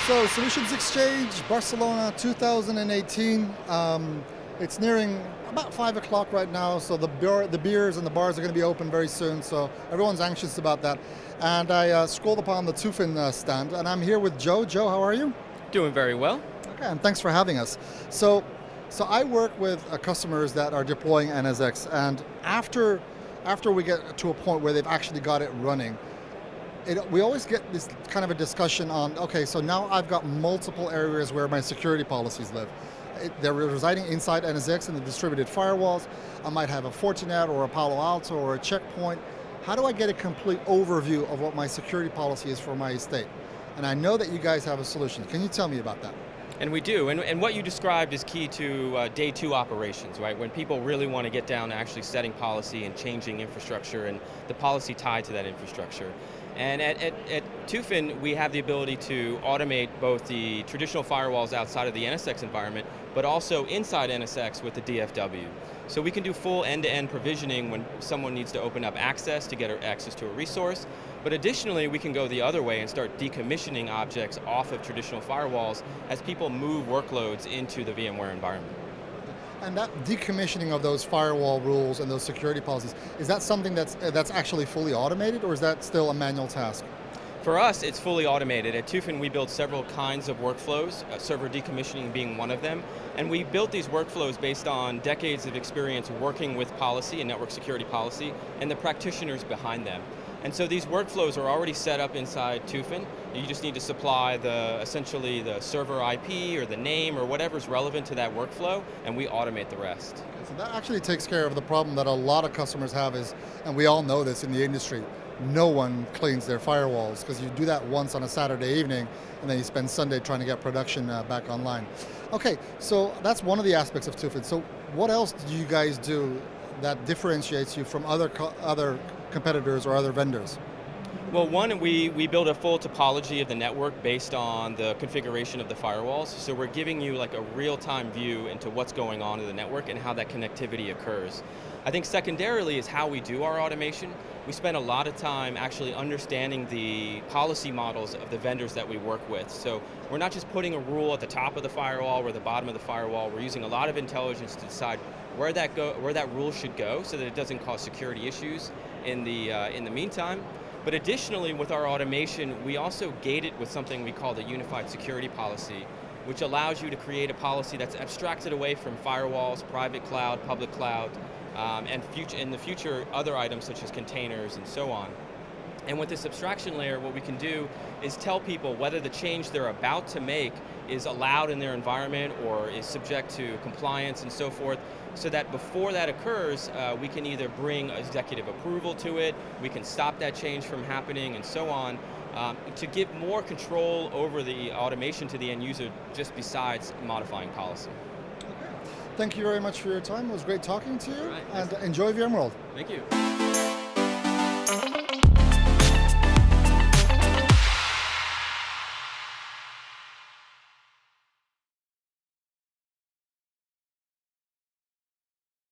So Solutions Exchange, Barcelona 2018. It's nearing about 5 o'clock right now, so the beers and the bars are going to be open very soon, so everyone's anxious about that. And I scrolled upon the Tufin stand, and I'm here with Joe. Joe, how are you? Doing very well. Okay, and thanks for having us. So I work with customers that are deploying NSX, and after we get to a point where they've actually got it running, we always get this kind of a discussion on, okay, so now I've got multiple areas where my security policies live. They're residing inside NSX in the distributed firewalls. I might have a Fortinet or a Palo Alto or a Checkpoint. How do I get a complete overview of what my security policy is for my estate? And I know that you guys have a solution. Can you tell me about that? And we do, and what you described is key to day two operations, right? When people really want to get down to actually setting policy and changing infrastructure and the policy tied to that infrastructure. And at Tufin, we have the ability to automate both the traditional firewalls outside of the NSX environment, but also inside NSX with the DFW. So we can do full end-to-end provisioning when someone needs to open up access to get access to a resource. But additionally, we can go the other way and start decommissioning objects off of traditional firewalls as people move workloads into the VMware environment. And that decommissioning of those firewall rules and those security policies, is that something that's actually fully automated, or is that still a manual task? For us, it's fully automated. At Tufin, we build several kinds of workflows, server decommissioning being one of them. And we built these workflows based on decades of experience working with policy and network security policy and the practitioners behind them. And so these workflows are already set up inside Tufin. You just need to supply essentially the server IP or the name or whatever's relevant to that workflow, and we automate the rest. So that actually takes care of the problem that a lot of customers have is, and we all know this in the industry, no one cleans their firewalls, because you do that once on a Saturday evening, and then you spend Sunday trying to get production back online. Okay, so that's one of the aspects of Tufin. So what else do you guys do that differentiates you from other competitors or other vendors? Well, one, we build a full topology of the network based on the configuration of the firewalls. So we're giving you like a real-time view into what's going on in the network and how that connectivity occurs. I think secondarily is how we do our automation. We spend a lot of time actually understanding the policy models of the vendors that we work with. So we're not just putting a rule at the top of the firewall or the bottom of the firewall. We're using a lot of intelligence to decide where that rule should go so that it doesn't cause security issues in the meantime. But additionally, with our automation, we also gate it with something we call the unified security policy, which allows you to create a policy that's abstracted away from firewalls, private cloud, public cloud, and in the future, other items such as containers and so on. And with this abstraction layer, what we can do is tell people whether the change they're about to make is allowed in their environment or is subject to compliance and so forth, so that before that occurs, we can either bring executive approval to it, we can stop that change from happening and so on, to give more control over the automation to the end user just besides modifying policy. Thank you very much for your time. It was great talking to you, right, and enjoy VMworld. Thank you.